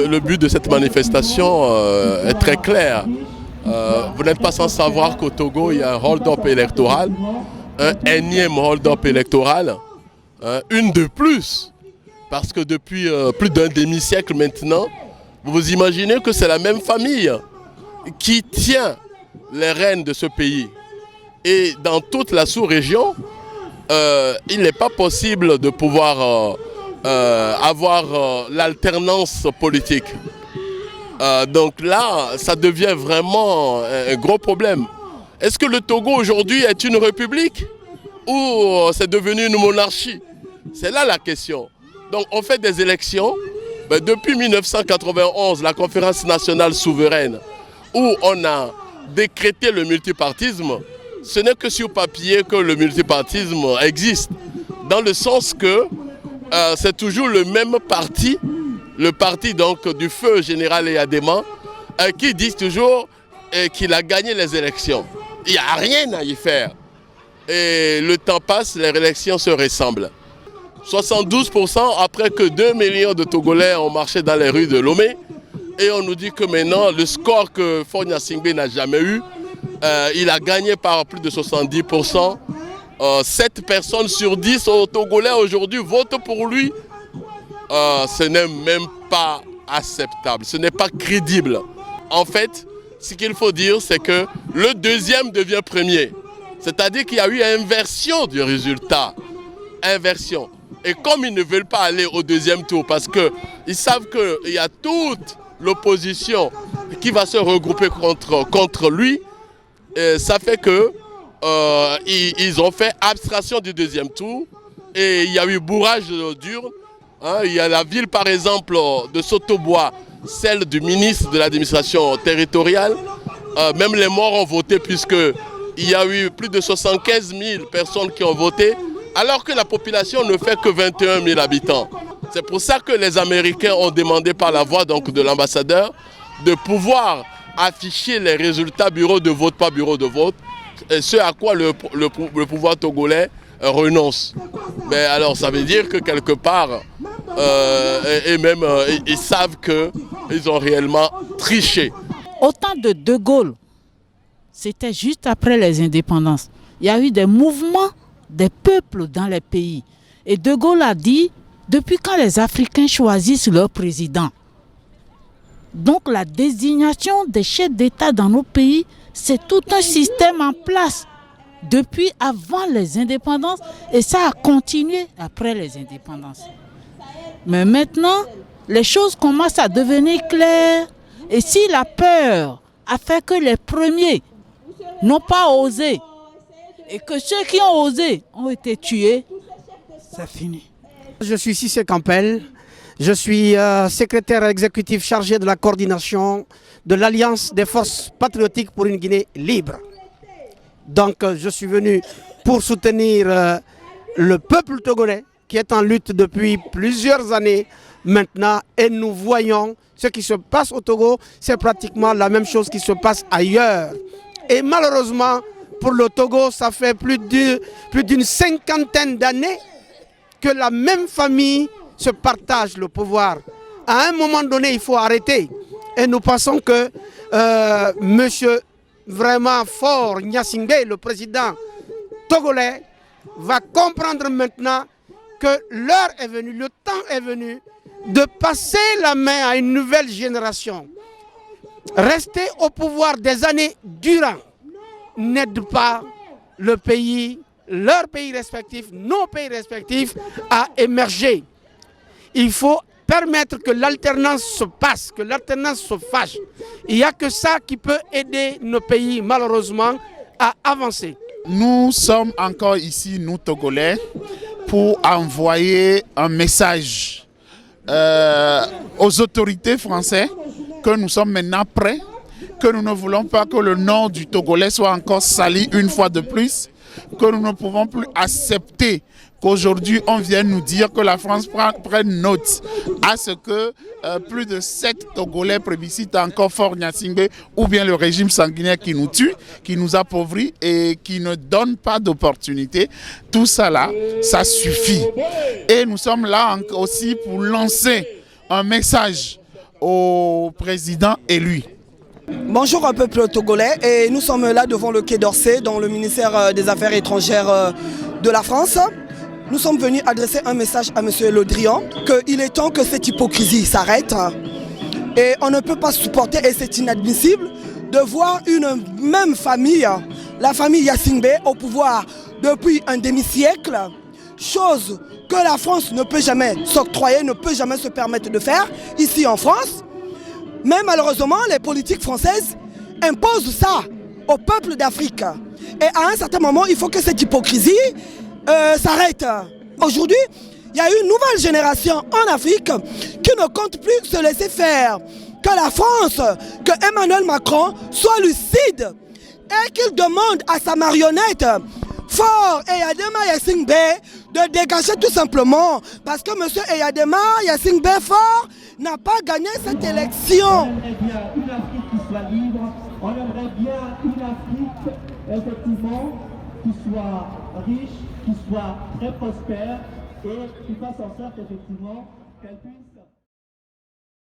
le but de cette manifestation est très clair. Vous n'êtes pas sans savoir qu'au Togo, il y a un hold-up électoral, un énième hold-up électoral, une de plus. Parce que depuis plus d'un demi-siècle maintenant, vous vous imaginez que c'est la même famille qui tient les rênes de ce pays. Et dans toute la sous-région, il n'est pas possible de pouvoir avoir l'alternance politique. Donc là, ça devient vraiment un gros problème. Est-ce que le Togo aujourd'hui est une république ou c'est devenu une monarchie? C'est là la question. Donc on fait des élections. Ben, depuis 1991, la conférence nationale souveraine, où on a décrété le multipartisme, ce n'est que sur papier que le multipartisme existe. Dans le sens que c'est toujours le même parti, le parti donc du feu général Eyadema, qui dit toujours qu'il a gagné les élections. Il n'y a rien à y faire. Et le temps passe, les élections se ressemblent. 72% après que 2 millions de Togolais ont marché dans les rues de Lomé. Et on nous dit que maintenant, le score que Faure Gnassingbé n'a jamais eu, il a gagné par plus de 70%. 7 personnes sur 10 au Togolais aujourd'hui votent pour lui. Ce n'est même pas acceptable, ce n'est pas crédible. En fait, ce qu'il faut dire, c'est que le deuxième devient premier. C'est-à-dire qu'il y a eu inversion du résultat. Inversion. Et comme ils ne veulent pas aller au deuxième tour, parce qu'ils savent qu'il y a toute l'opposition qui va se regrouper contre lui, ça fait que ils ont fait abstraction du deuxième tour et il y a eu bourrage d'urnes. Il y a la ville par exemple de Sotobois, celle du ministre de l'administration territoriale. Même les morts ont voté puisqu'il y a eu plus de 75 000 personnes qui ont voté alors que la population ne fait que 21 000 habitants. C'est pour ça que les Américains ont demandé par la voix donc, de l'ambassadeur de pouvoir afficher les résultats bureau de vote par bureau de vote, et ce à quoi le pouvoir togolais renonce. Mais alors ça veut dire que quelque part, ils savent qu'ils ont réellement triché. Au temps de De Gaulle, c'était juste après les indépendances. Il y a eu des mouvements des peuples dans les pays. Et De Gaulle a dit, depuis quand les Africains choisissent leur président? Donc la désignation des chefs d'État dans nos pays, c'est tout un système en place depuis avant les indépendances et ça a continué après les indépendances. Mais maintenant, les choses commencent à devenir claires et si la peur a fait que les premiers n'ont pas osé et que ceux qui ont osé ont été tués, c'est fini. Je suis Cissé Campbell, je suis secrétaire exécutif chargé de la coordination de l'Alliance des forces patriotiques pour une Guinée libre. Donc je suis venu pour soutenir le peuple togolais qui est en lutte depuis plusieurs années maintenant et nous voyons ce qui se passe au Togo, c'est pratiquement la même chose qui se passe ailleurs. Et malheureusement, pour le Togo, ça fait plus d'une cinquantaine d'années que la même famille se partage le pouvoir. À un moment donné, il faut arrêter. Et nous pensons que monsieur vraiment Faure Gnassingbé, le président togolais, va comprendre maintenant que l'heure est venue, le temps est venu de passer la main à une nouvelle génération. Rester au pouvoir des années durant n'aide pas le pays, leurs pays respectifs, nos pays respectifs à émerger. Il faut permettre que l'alternance se passe, que l'alternance se fasse. Il n'y a que ça qui peut aider nos pays, malheureusement, à avancer. Nous sommes encore ici, nous Togolais, pour envoyer un message aux autorités françaises que nous sommes maintenant prêts, que nous ne voulons pas que le nord du Togolais soit encore sali une fois de plus, que nous ne pouvons plus accepter qu'aujourd'hui on vienne nous dire que la France prenne note à ce que plus de 7 Togolais plébiscitent encore Faure Gnassingbé ou bien le régime sanguinaire qui nous tue, qui nous appauvrit et qui ne donne pas d'opportunité. Tout ça là, ça suffit. Et nous sommes là aussi pour lancer un message au président élu. Bonjour un peuple togolais, et nous sommes là devant le Quai d'Orsay, dans le ministère des Affaires étrangères de la France. Nous sommes venus adresser un message à M. Le Drian, qu'il est temps que cette hypocrisie s'arrête. Et on ne peut pas supporter, et c'est inadmissible, de voir une même famille, la famille Yassingbe, au pouvoir depuis un demi-siècle, chose que la France ne peut jamais s'octroyer, ne peut jamais se permettre de faire ici en France. Mais malheureusement, les politiques françaises imposent ça au peuple d'Afrique. Et à un certain moment, il faut que cette hypocrisie s'arrête. Aujourd'hui, il y a une nouvelle génération en Afrique qui ne compte plus se laisser faire. Que la France, que Emmanuel Macron soit lucide et qu'il demande à sa marionnette Faure Eyadema Yassingbe de dégager tout simplement, parce que M. Eyadema Yassingbe Faure n'a pas gagné cette élection. On aimerait bien une Afrique qui soit libre, on aimerait bien une Afrique effectivement qui soit riche, qui soit très prospère et qui fasse en sorte effectivement qu'elle puisse